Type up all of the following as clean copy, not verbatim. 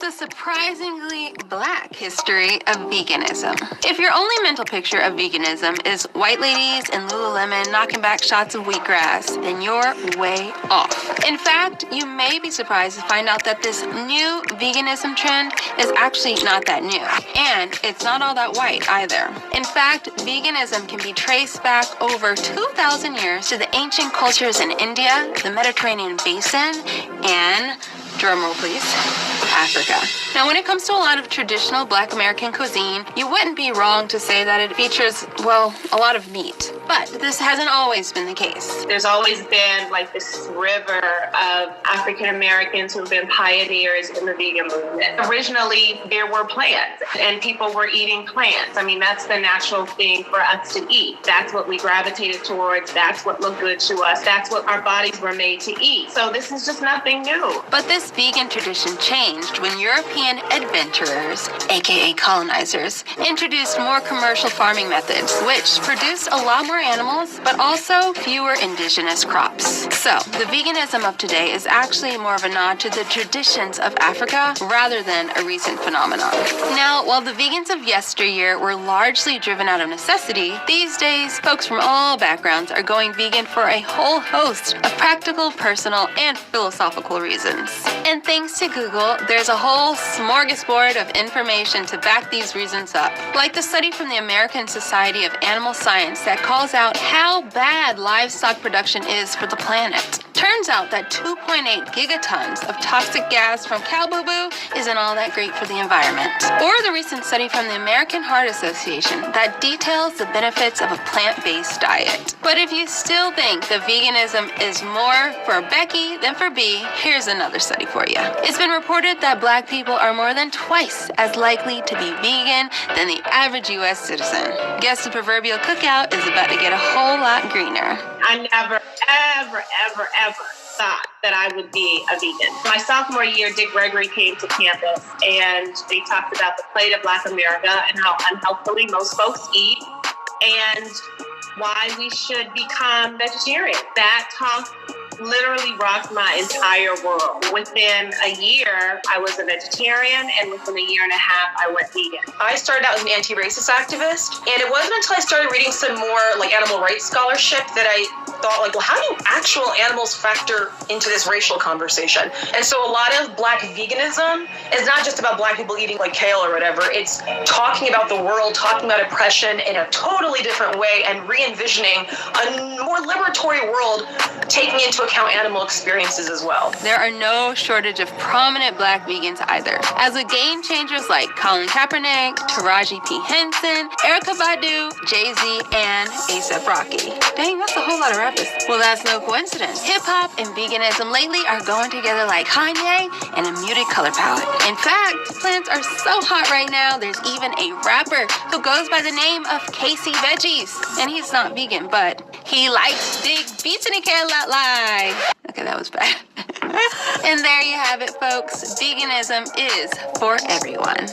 The surprisingly black history of veganism. If your only mental picture of veganism is white ladies in Lululemon knocking back shots of wheatgrass, then you're way off. In fact, you may be surprised to find out that this new veganism trend is actually not that new. And it's not all that white either. In fact, veganism can be traced back over 2,000 years to the ancient cultures in India, the Mediterranean basin, and, drumroll please, Africa. Now, when it comes to a lot of traditional Black American cuisine, you wouldn't be wrong to say that it features, well, a lot of meat. But this hasn't always been the case. There's always been like this river of African Americans who've been pioneers in the vegan movement. Originally, there were plants and people were eating plants. I mean, that's the natural thing for us to eat. That's what we gravitated towards. That's what looked good to us. That's what our bodies were made to eat. So this is just nothing new. But this vegan tradition changed when European adventurers, aka colonizers, introduced more commercial farming methods, which produced a lot more animals, but also fewer indigenous crops. So, the veganism of today is actually more of a nod to the traditions of Africa rather than a recent phenomenon. Now, while the vegans of yesteryear were largely driven out of necessity, these days, folks from all backgrounds are going vegan for a whole host of practical, personal, and philosophical reasons. And thanks to Google, there's a whole smorgasbord of information to back these reasons up. Like the study from the American Society of Animal Science that calls out how bad livestock production is for the planet. Turns out that 2.8 gigatons of toxic gas from cow boo-boo isn't all that great for the environment. Or the recent study from the American Heart Association that details the benefits of a plant-based diet. But if you still think that veganism is more for Becky than for B, here's another study for you. It's been reported that Black people are more than twice as likely to be vegan than the average U.S. citizen. Guess the proverbial cookout is about to get a whole lot greener. I never, ever thought that I would be a vegan. My sophomore year, Dick Gregory came to campus and they talked about the plate of Black America and how unhealthily most folks eat and why we should become vegetarian. That talk literally rocked my entire world. Within a year, I was a vegetarian, and within a year and a half, I went vegan. I started out as an anti-racist activist, and it wasn't until I started reading some more like animal rights scholarship that I thought, like, well, how do actual animals factor into this racial conversation? And so a lot of Black veganism is not just about Black people eating like kale or whatever. It's talking about the world, talking about oppression in a totally different way, and re-envisioning a more liberatory world, taking into account animal experiences as well. There are no shortage of prominent Black vegans either. As with game changers like Colin Kaepernick, Taraji P. Henson, Erykah Badu, Jay-Z, and A$AP Rocky. Dang, that's a whole lot of rappers. Well, that's no coincidence. Hip-hop and veganism lately are going together like Kanye and a muted color palette. In fact, plants are so hot right now, there's even a rapper who goes by the name of Casey Veggies. And he's not vegan, but he likes big beats and he can't lie. Okay, that was bad. And there you have it, folks. Veganism is for everyone.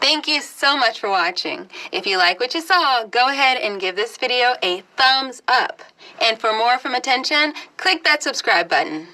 Thank you so much for watching. If you like what you saw, go ahead and give this video a thumbs up. And for more from Attention, click that subscribe button.